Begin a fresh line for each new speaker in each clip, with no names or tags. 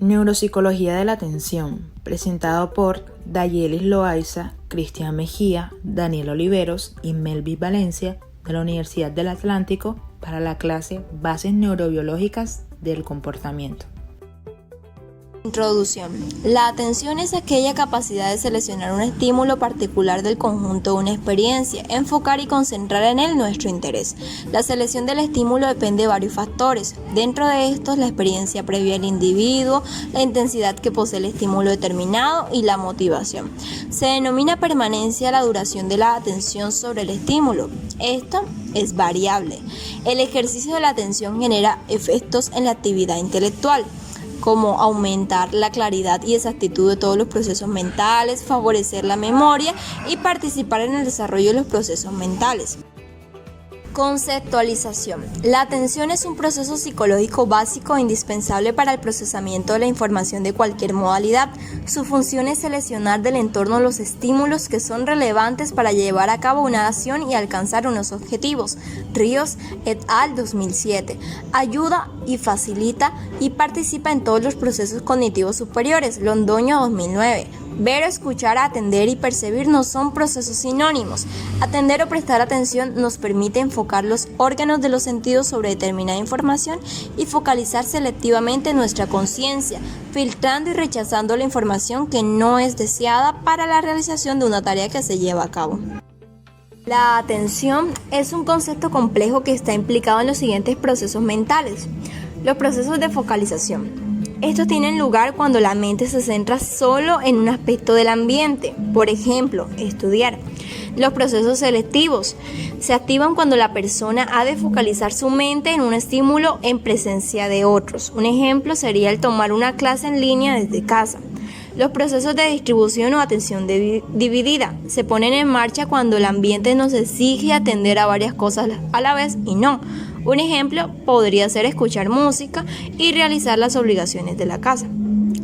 Neuropsicología de la atención, presentado por Dayelis Loaiza, Cristian Mejía, Daniel Oliveros y Melvis Valencia de la Universidad del Atlántico para la clase Bases Neurobiológicas del Comportamiento.
Introducción. La atención es aquella capacidad de seleccionar un estímulo particular del conjunto de una experiencia, enfocar y concentrar en él nuestro interés. La selección del estímulo depende de varios factores. Dentro de estos, la experiencia previa del individuo, la intensidad que posee el estímulo determinado y la motivación. Se denomina permanencia la duración de la atención sobre el estímulo. Esto es variable. El ejercicio de la atención genera efectos en la actividad intelectual, como aumentar la claridad y exactitud de todos los procesos mentales, favorecer la memoria y participar en el desarrollo de los procesos mentales. Conceptualización. La atención es un proceso psicológico básico e indispensable para el procesamiento de la información de cualquier modalidad. Su función es seleccionar del entorno los estímulos que son relevantes para llevar a cabo una acción y alcanzar unos objetivos. Ríos et al. 2007. Ayuda y facilita y participa en todos los procesos cognitivos superiores. Londoño 2009. Ver, escuchar, atender y percibir no son procesos sinónimos. Atender o prestar atención nos permite enfocar los órganos de los sentidos sobre determinada información y focalizar selectivamente nuestra conciencia, filtrando y rechazando la información que no es deseada para la realización de una tarea que se lleva a cabo. La atención es un concepto complejo que está implicado en los siguientes procesos mentales. Los procesos de focalización. Estos tienen lugar cuando la mente se centra solo en un aspecto del ambiente, por ejemplo, estudiar. Los procesos selectivos se activan cuando la persona ha de focalizar su mente en un estímulo en presencia de otros. Un ejemplo sería el tomar una clase en línea desde casa. Los procesos de distribución o atención dividida se ponen en marcha cuando el ambiente nos exige atender a varias cosas a la vez y no. Un ejemplo podría ser escuchar música y realizar las obligaciones de la casa.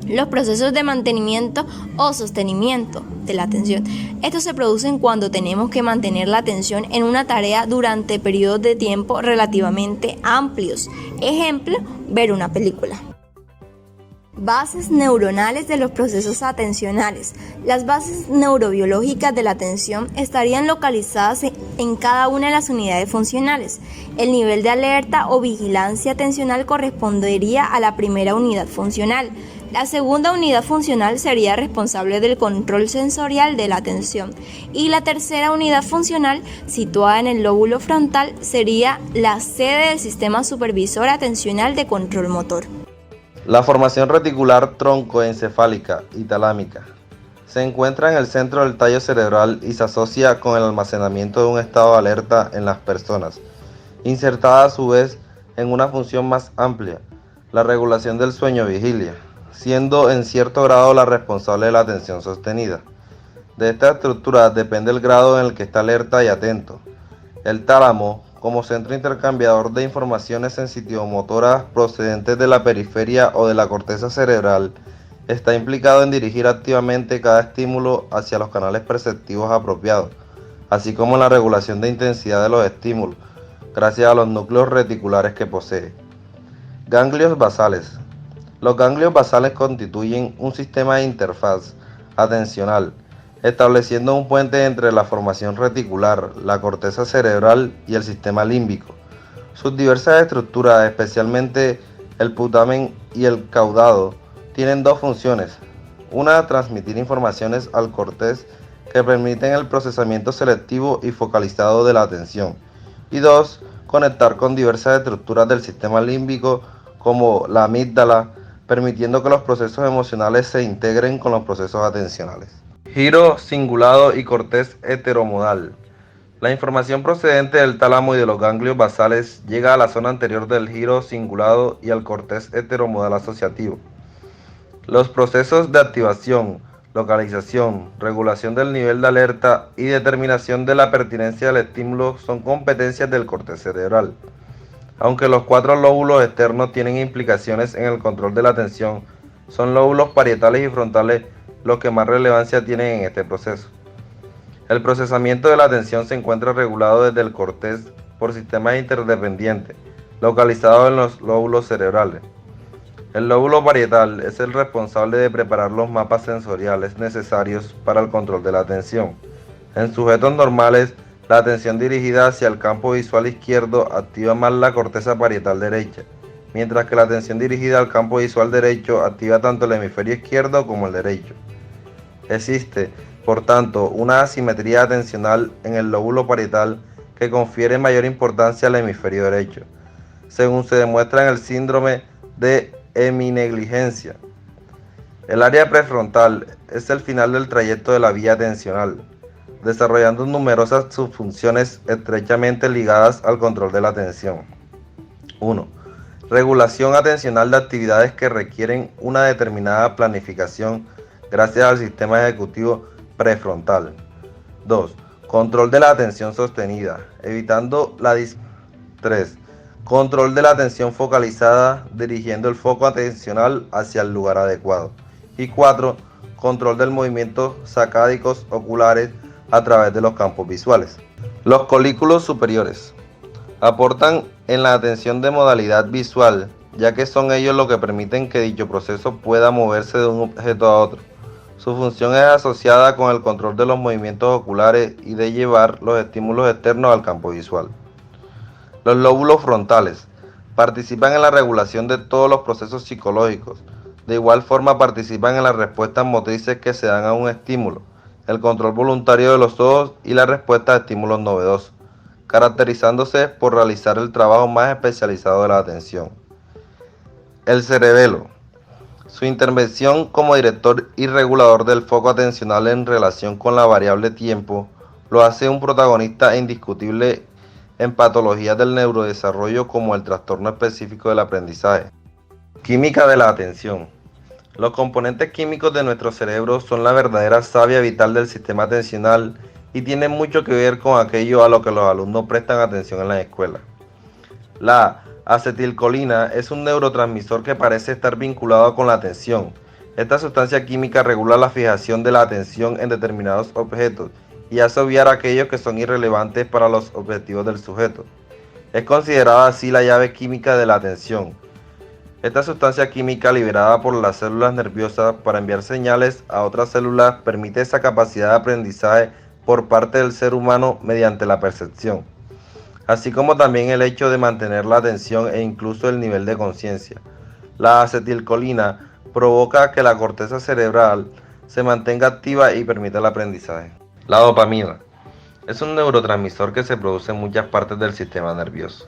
Los procesos de mantenimiento o sostenimiento de la atención. Estos se producen cuando tenemos que mantener la atención en una tarea durante periodos de tiempo relativamente amplios. Ejemplo, ver una película. Bases neuronales de los procesos atencionales. Las bases neurobiológicas de la atención estarían localizadas en cada una de las unidades funcionales. El nivel de alerta o vigilancia atencional correspondería a la primera unidad funcional. La segunda unidad funcional sería responsable del control sensorial de la atención y la tercera unidad funcional, situada en el lóbulo frontal, sería la sede del sistema supervisor atencional de control motor.
La formación reticular troncoencefálica y talámica se encuentra en el centro del tallo cerebral y se asocia con el almacenamiento de un estado de alerta en las personas, insertada a su vez en una función más amplia, la regulación del sueño-vigilia, siendo en cierto grado la responsable de la atención sostenida. De esta estructura depende el grado en el que está alerta y atento. El tálamo, como centro intercambiador de informaciones sensitivomotoras procedentes de la periferia o de la corteza cerebral, está implicado en dirigir activamente cada estímulo hacia los canales perceptivos apropiados, así como en la regulación de intensidad de los estímulos, gracias a los núcleos reticulares que posee. Ganglios basales. Los ganglios basales constituyen un sistema de interfaz atencional, estableciendo un puente entre la formación reticular, la corteza cerebral y el sistema límbico. Sus diversas estructuras, especialmente el putamen y el caudado, tienen dos funciones. Una, transmitir informaciones al corteza que permiten el procesamiento selectivo y focalizado de la atención. Y dos, conectar con diversas estructuras del sistema límbico como la amígdala, permitiendo que los procesos emocionales se integren con los procesos atencionales. Giro cingulado y corteza heteromodal. La información procedente del tálamo y de los ganglios basales llega a la zona anterior del giro cingulado y al corteza heteromodal asociativo. Los procesos de activación, localización, regulación del nivel de alerta y determinación de la pertinencia del estímulo son competencias del corteza cerebral. Aunque los cuatro lóbulos externos tienen implicaciones en el control de la atención, son lóbulos parietales y frontales los que más relevancia tienen en este proceso. El procesamiento de la atención se encuentra regulado desde el corteza por sistemas interdependientes, localizados en los lóbulos cerebrales. El lóbulo parietal es el responsable de preparar los mapas sensoriales necesarios para el control de la atención. En sujetos normales, la atención dirigida hacia el campo visual izquierdo activa más la corteza parietal derecha, mientras que la atención dirigida al campo visual derecho activa tanto el hemisferio izquierdo como el derecho. Existe, por tanto, una asimetría atencional en el lóbulo parietal que confiere mayor importancia al hemisferio derecho, según se demuestra en el síndrome de heminegligencia. El área prefrontal es el final del trayecto de la vía atencional, desarrollando numerosas subfunciones estrechamente ligadas al control de la atención. 1. Regulación atencional de actividades que requieren una determinada planificación gracias al sistema ejecutivo prefrontal. 2. Control de la atención sostenida, evitando la 3. Control de la atención focalizada, dirigiendo el foco atencional hacia el lugar adecuado. Y 4. Control del movimiento sacádicos oculares a través de los campos visuales. Los colículos superiores aportan en la atención de modalidad visual, ya que son ellos los que permiten que dicho proceso pueda moverse de un objeto a otro. Su función es asociada con el control de los movimientos oculares y de llevar los estímulos externos al campo visual. Los lóbulos frontales participan en la regulación de todos los procesos psicológicos. De igual forma participan en las respuestas motrices que se dan a un estímulo, el control voluntario de los ojos y la respuesta a estímulos novedosos, caracterizándose por realizar el trabajo más especializado de la atención. El cerebelo. Su intervención como director y regulador del foco atencional en relación con la variable tiempo lo hace un protagonista indiscutible en patologías del neurodesarrollo como el trastorno específico del aprendizaje. Química de la atención. Los componentes químicos de nuestro cerebro son la verdadera savia vital del sistema atencional y tienen mucho que ver con aquello a lo que los alumnos prestan atención en la escuela. La acetilcolina es un neurotransmisor que parece estar vinculado con la atención. Esta sustancia química regula la fijación de la atención en determinados objetos y hace obviar aquellos que son irrelevantes para los objetivos del sujeto. Es considerada así la llave química de la atención. Esta sustancia química liberada por las células nerviosas para enviar señales a otras células permite esa capacidad de aprendizaje por parte del ser humano mediante la percepción, así como también el hecho de mantener la atención e incluso el nivel de conciencia. La acetilcolina provoca que la corteza cerebral se mantenga activa y permite el aprendizaje. La dopamina es un neurotransmisor que se produce en muchas partes del sistema nervioso,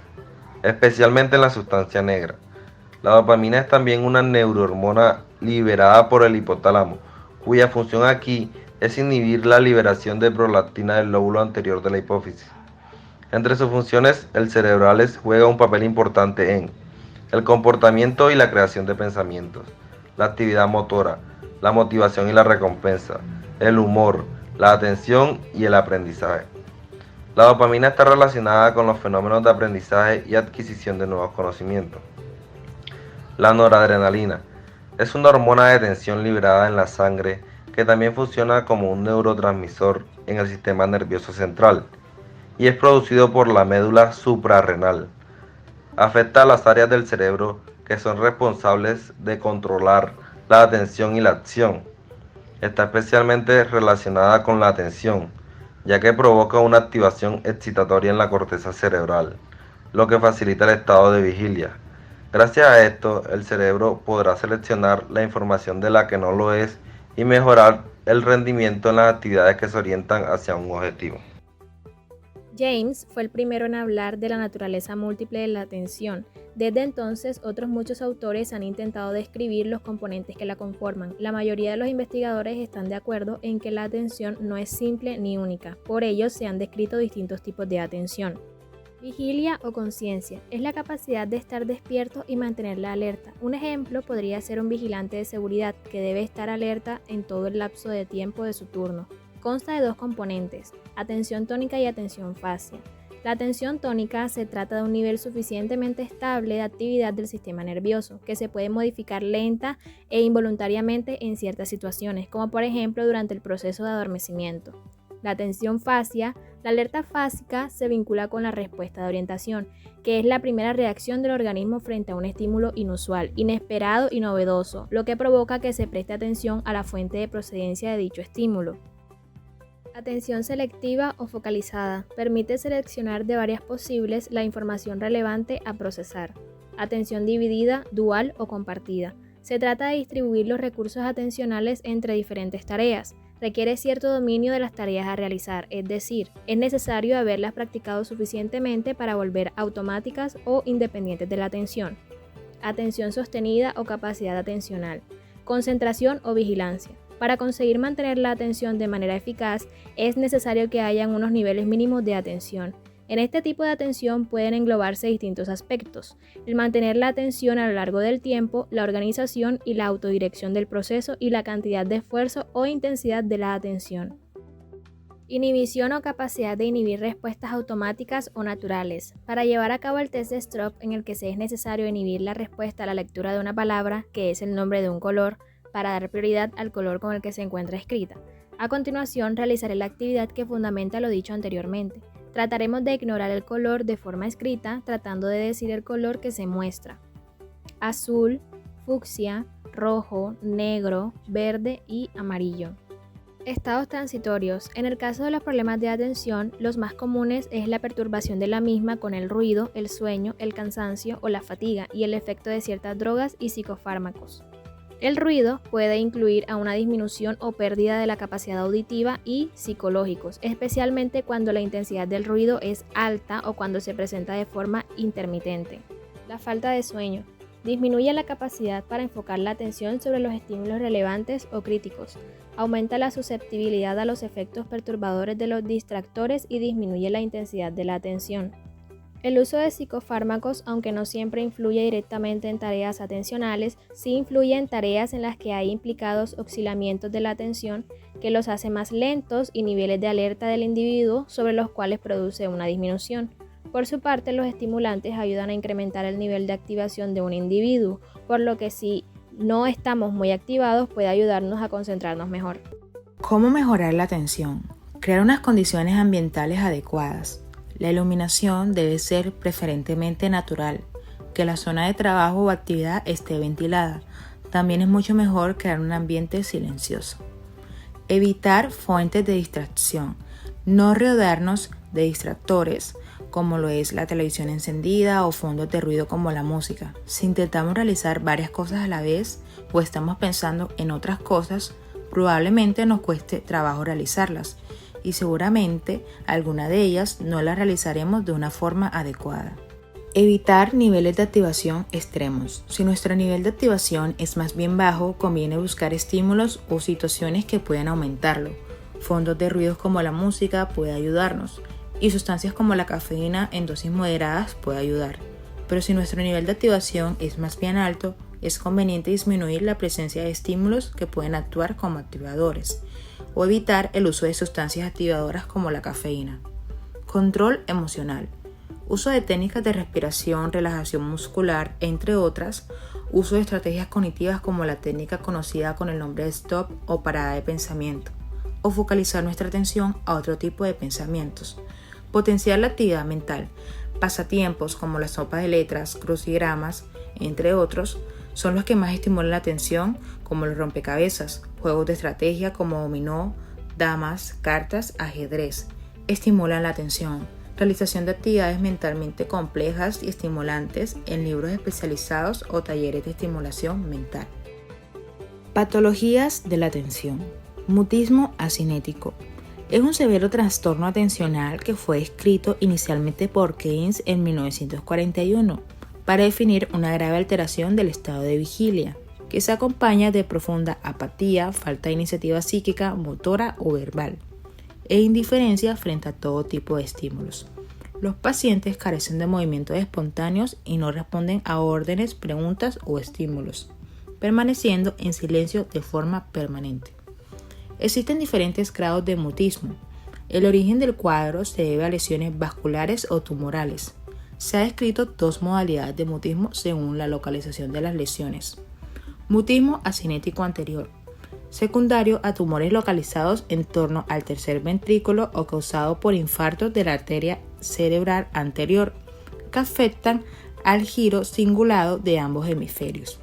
especialmente en la sustancia negra. La dopamina es también una neurohormona liberada por el hipotálamo, cuya función aquí es inhibir la liberación de prolactina del lóbulo anterior de la hipófisis. Entre sus funciones, el cerebrales juega un papel importante en el comportamiento y la creación de pensamientos, la actividad motora, la motivación y la recompensa, el humor, la atención y el aprendizaje. La dopamina está relacionada con los fenómenos de aprendizaje y adquisición de nuevos conocimientos. La noradrenalina es una hormona de tensión liberada en la sangre que también funciona como un neurotransmisor en el sistema nervioso central y es producido por la médula suprarrenal. Afecta a las áreas del cerebro que son responsables de controlar la atención y la acción. Está especialmente relacionada con la atención, ya que provoca una activación excitatoria en la corteza cerebral, lo que facilita el estado de vigilia. Gracias a esto, el cerebro podrá seleccionar la información de la que no lo es y mejorar el rendimiento en las actividades que se orientan hacia un objetivo.
James fue el primero en hablar de la naturaleza múltiple de la atención. Desde entonces, otros muchos autores han intentado describir los componentes que la conforman. La mayoría de los investigadores están de acuerdo en que la atención no es simple ni única. Por ello, se han descrito distintos tipos de atención. Vigilia o conciencia es la capacidad de estar despierto y mantener la alerta. Un ejemplo podría ser un vigilante de seguridad que debe estar alerta en todo el lapso de tiempo de su turno. Consta de dos componentes, atención tónica y atención facia. La atención tónica se trata de un nivel suficientemente estable de actividad del sistema nervioso, que se puede modificar lenta e involuntariamente en ciertas situaciones, como por ejemplo durante el proceso de adormecimiento. La atención facia La alerta fásica se vincula con la respuesta de orientación, que es la primera reacción del organismo frente a un estímulo inusual, inesperado y novedoso, lo que provoca que se preste atención a la fuente de procedencia de dicho estímulo. Atención selectiva o focalizada. Permite seleccionar de varias posibles la información relevante a procesar. Atención dividida, dual o compartida. Se trata de distribuir los recursos atencionales entre diferentes tareas. Requiere cierto dominio de las tareas a realizar, es decir, es necesario haberlas practicado suficientemente para volver automáticas o independientes de la atención. Atención sostenida o capacidad atencional. Concentración o vigilancia. Para conseguir mantener la atención de manera eficaz, es necesario que hayan unos niveles mínimos de atención. En este tipo de atención pueden englobarse distintos aspectos: el mantener la atención a lo largo del tiempo, la organización y la autodirección del proceso y la cantidad de esfuerzo o intensidad de la atención. Inhibición o capacidad de inhibir respuestas automáticas o naturales. Para llevar a cabo el test de Stroop, en el que se es necesario inhibir la respuesta a la lectura de una palabra, que es el nombre de un color, para dar prioridad al color con el que se encuentra escrita. A continuación, realizaré la actividad que fundamenta lo dicho anteriormente. Trataremos de ignorar el color de forma escrita, tratando de decir el color que se muestra: azul, fucsia, rojo, negro, verde y amarillo. Estados transitorios. En el caso de los problemas de atención, los más comunes es la perturbación de la misma con el ruido, el sueño, el cansancio o la fatiga y el efecto de ciertas drogas y psicofármacos. El ruido puede incluir a una disminución o pérdida de la capacidad auditiva y psicológicos, especialmente cuando la intensidad del ruido es alta o cuando se presenta de forma intermitente. La falta de sueño disminuye la capacidad para enfocar la atención sobre los estímulos relevantes o críticos, aumenta la susceptibilidad a los efectos perturbadores de los distractores y disminuye la intensidad de la atención. El uso de psicofármacos, aunque no siempre influye directamente en tareas atencionales, sí influye en tareas en las que hay implicados oscilamientos de la atención que los hace más lentos y niveles de alerta del individuo sobre los cuales produce una disminución. Por su parte, los estimulantes ayudan a incrementar el nivel de activación de un individuo, por lo que si no estamos muy activados puede ayudarnos a concentrarnos mejor.
¿Cómo mejorar la atención? Crear unas condiciones ambientales adecuadas. La iluminación debe ser preferentemente natural, que la zona de trabajo o actividad esté ventilada. También es mucho mejor crear un ambiente silencioso. Evitar fuentes de distracción. No rodearnos de distractores, como lo es la televisión encendida o fondos de ruido como la música. Si intentamos realizar varias cosas a la vez o estamos pensando en otras cosas, probablemente nos cueste trabajo realizarlas. Y seguramente alguna de ellas no la realizaremos de una forma adecuada. Evitar niveles de activación extremos. Si nuestro nivel de activación es más bien bajo, conviene buscar estímulos o situaciones que puedan aumentarlo. Fondos de ruidos como la música puede ayudarnos y sustancias como la cafeína en dosis moderadas puede ayudar. Pero si nuestro nivel de activación es más bien alto, es conveniente disminuir la presencia de estímulos que pueden actuar como activadores o evitar el uso de sustancias activadoras como la cafeína. Control emocional. Uso de técnicas de respiración, relajación muscular, entre otras. Uso de estrategias cognitivas como la técnica conocida con el nombre de stop o parada de pensamiento. O focalizar nuestra atención a otro tipo de pensamientos. Potenciar la actividad mental. Pasatiempos como la sopa de letras, crucigramas, entre otros, son los que más estimulan la atención, como los rompecabezas, juegos de estrategia como dominó, damas, cartas, ajedrez. Estimulan la atención. Realización de actividades mentalmente complejas y estimulantes en libros especializados o talleres de estimulación mental. Patologías de la atención. Mutismo asinético. Es un severo trastorno atencional que fue descrito inicialmente por Keynes en 1941. Para definir una grave alteración del estado de vigilia, que se acompaña de profunda apatía, falta de iniciativa psíquica, motora o verbal, e indiferencia frente a todo tipo de estímulos. Los pacientes carecen de movimientos espontáneos y no responden a órdenes, preguntas o estímulos, permaneciendo en silencio de forma permanente. Existen diferentes grados de mutismo. El origen del cuadro se debe a lesiones vasculares o tumorales. Se ha descrito dos modalidades de mutismo según la localización de las lesiones. Mutismo asinético anterior. secundario a tumores localizados en torno al tercer ventrículo o causado por infartos de la arteria cerebral anterior, que afectan al giro cingulado de ambos hemisferios.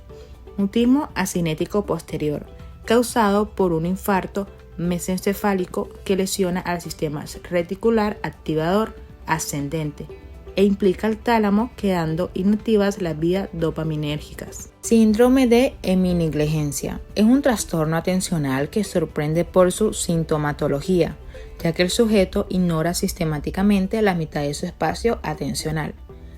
Mutismo acinético posterior, causado por un infarto mesencefálico que lesiona al sistema reticular activador ascendente e implica al tálamo, quedando inactivas las vías dopaminérgicas. Síndrome de heminegligencia es un trastorno atencional que sorprende por su sintomatología, ya que el sujeto ignora sistemáticamente la mitad de su espacio atencional.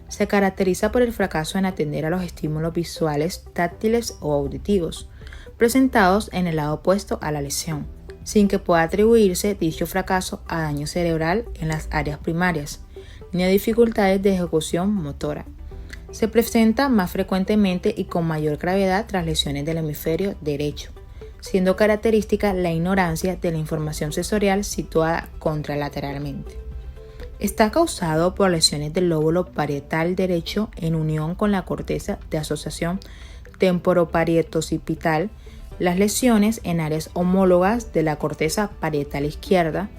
Se caracteriza por el fracaso en atender a los estímulos visuales, táctiles o auditivos, presentados en el lado opuesto a la lesión, sin que pueda atribuirse dicho fracaso a daño cerebral en las áreas primarias, ni a dificultades de ejecución motora. Se presenta más frecuentemente y con mayor gravedad tras lesiones del hemisferio derecho, siendo característica la ignorancia de la información sensorial situada contralateralmente. Está causado por lesiones del lóbulo parietal derecho en unión con la corteza de asociación temporoparieto-occipital. Las lesiones en áreas homólogas de la corteza parietal izquierda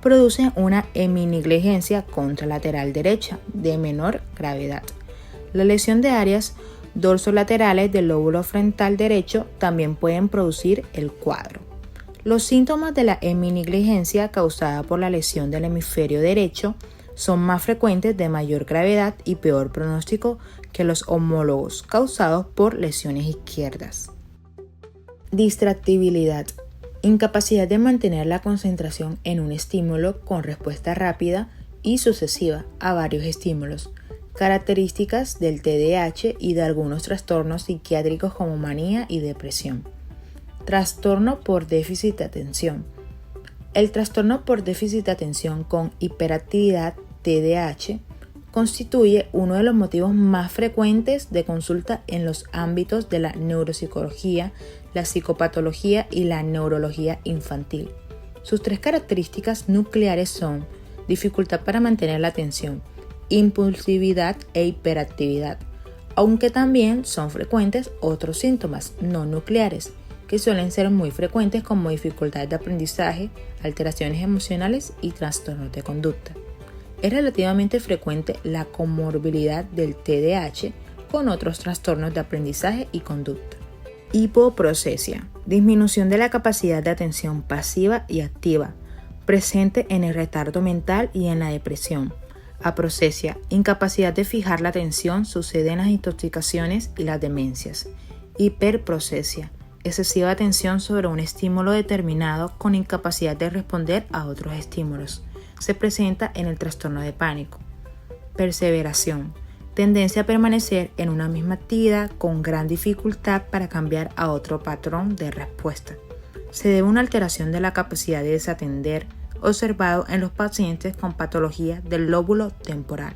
producen una heminegligencia contralateral derecha de menor gravedad. La lesión de áreas dorsolaterales del lóbulo frontal derecho también pueden producir el cuadro. Los síntomas de la heminegligencia causada por la lesión del hemisferio derecho son más frecuentes, de mayor gravedad y peor pronóstico que los homólogos causados por lesiones izquierdas. Distractibilidad. Incapacidad de mantener la concentración en un estímulo con respuesta rápida y sucesiva a varios estímulos. Características del TDAH y de algunos trastornos psiquiátricos como manía y depresión. Trastorno por déficit de atención. El trastorno por déficit de atención con hiperactividad TDAH constituye uno de los motivos más frecuentes de consulta en los ámbitos de la neuropsicología, la psicopatología y la neurología infantil. Sus tres características nucleares son dificultad para mantener la atención, impulsividad e hiperactividad, aunque también son frecuentes otros síntomas no nucleares, que suelen ser muy frecuentes como dificultades de aprendizaje, alteraciones emocionales y trastornos de conducta. Es relativamente frecuente la comorbilidad del TDAH con otros trastornos de aprendizaje y conducta. Hipoprocesia, disminución de la capacidad de atención pasiva y activa, presente en el retardo mental y en la depresión. Aprocesia, incapacidad de fijar la atención, sucede en las intoxicaciones y las demencias. Hiperprocesia, excesiva atención sobre un estímulo determinado con incapacidad de responder a otros estímulos. Se presenta en el trastorno de pánico. Perseveración, tendencia a permanecer en una misma actividad con gran dificultad para cambiar a otro patrón de respuesta. Se debe a una alteración de la capacidad de desatender observado en los pacientes con patología del lóbulo temporal.